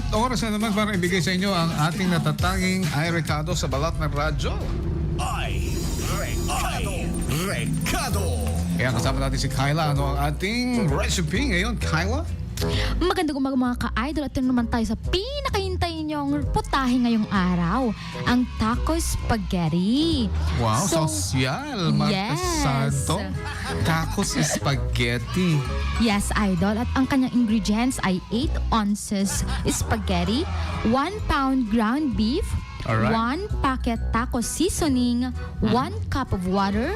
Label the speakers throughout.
Speaker 1: At oras na naman para ibigay sa inyo ang ating natatanging Ay Recado sa balat ng radyo.
Speaker 2: Ay Recado.
Speaker 1: Kaya kasama natin si Kyla. Ano ang ating recipe ngayon, Kyla?
Speaker 3: Magandang umaga mga ka-idol at naman tayo sa pinakahintay niyong putahe ngayong araw, ang taco spaghetti.
Speaker 1: Wow,
Speaker 3: So,
Speaker 1: sosyal, Marta
Speaker 3: yes.
Speaker 1: Santo. Tacos spaghetti.
Speaker 3: Yes, idol. At ang kanyang ingredients ay 8 ounces spaghetti, 1 pound ground beef,
Speaker 1: Alright.
Speaker 3: 1 packet taco seasoning, 1 cup of water,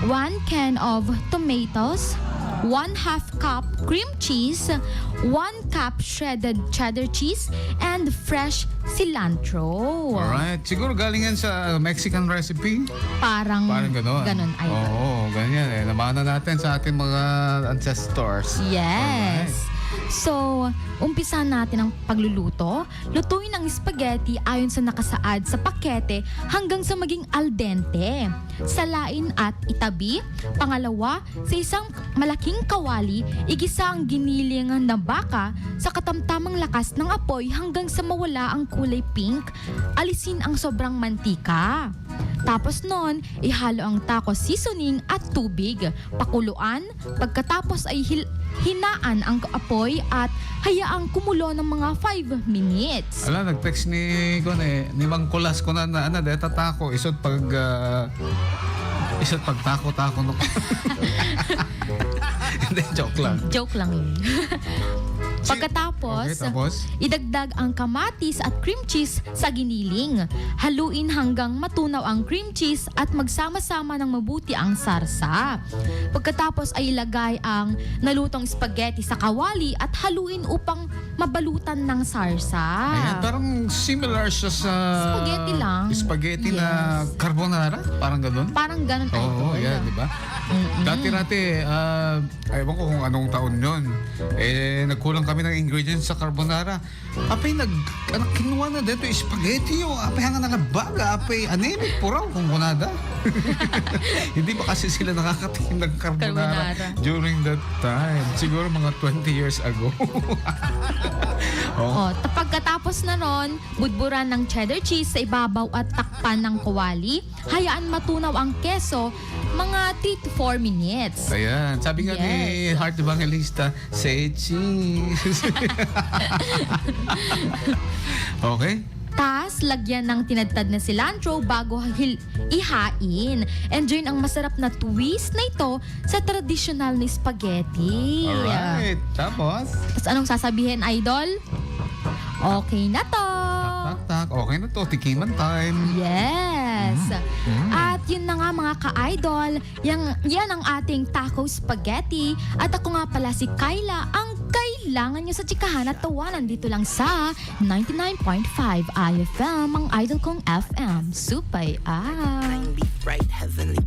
Speaker 3: 1 can of tomatoes, 1/2 cup cream cheese, 1 cup shredded cheddar cheese, and fresh cilantro.
Speaker 1: Alright. Siguro galing yan sa Mexican recipe.
Speaker 3: Parang
Speaker 1: Parang gano'n.
Speaker 3: Ganon, idol.
Speaker 1: Oo, ganyan eh. Namana natin sa ating mga ancestors.
Speaker 3: Yes. So, umpisa natin ang pagluluto. Lutuin ang spaghetti ayon sa nakasaad sa pakete hanggang sa maging al dente. Salain at itabi. Pangalawa, sa isang malaking kawali, igisa ang giniling na baka sa katamtamang lakas ng apoy hanggang sa mawala ang kulay pink. Alisin ang sobrang mantika. Tapos noon, ihalo ang taco seasoning at tubig. Pakuluan. Pagkatapos ay hinaan ang apoy at hayaang kumulo ng mga 5 minutes.
Speaker 1: Ala, nag-text ni Mang Kulas ko na deta tako isot pag tako no. Hindi, joke lang.
Speaker 3: Joke lang yun. Pagkatapos,
Speaker 1: Okay, tapos?
Speaker 3: idagdag ang kamatis at cream cheese sa giniling. Haluin hanggang matunaw ang cream cheese at magsama-sama ng mabuti ang sarsa. Pagkatapos ay ilagay ang nalutong spaghetti sa kawali at haluin upang mabalutan ng sarsa.
Speaker 1: Ayan, parang similar siya sa
Speaker 3: Spaghetti lang.
Speaker 1: Spaghetti na
Speaker 3: Yes.
Speaker 1: carbonara, parang ganun.
Speaker 3: Parang ganun ay
Speaker 1: Oo, yeah, di ba? Dati, ewan ko kung anong taon yon. Nagkulang kami ng ingredients sa carbonara. Apay, kinuha na dito spaghetti yung apay hanga nagabaga, apay, anemic po raw kung kunada. Hindi ba kasi sila nakakatingin ng carbonara during that time? Siguro mga 20 years ago.
Speaker 3: Oh, pagkatapos na ron, budburan ng cheddar cheese sa ibabaw at takpan ng kawali. Hayaan matunaw ang keso mga 3 to 4 minutes.
Speaker 1: Ayan, sabi nga ni
Speaker 3: Yes.
Speaker 1: Heart Evangelista, say cheese. Okay?
Speaker 3: Tas, lagyan ng tinadtad na cilantro bago ihain. Enjoy ang masarap na twist na ito sa traditional na spaghetti.
Speaker 1: Alright. Tapos?
Speaker 3: Tas anong sasabihin, idol? Okay na to!
Speaker 1: Tak. Okay na to. Tikiman time.
Speaker 3: Yes! At yun na nga mga ka-idol, yan ang ating taco spaghetti. At ako nga pala si Kyla, ang kailangan nyo sa chikahan at tawanan dito lang sa 99.5 IFM, ang idol kong FM. Supay!
Speaker 2: Kindly bright heavenly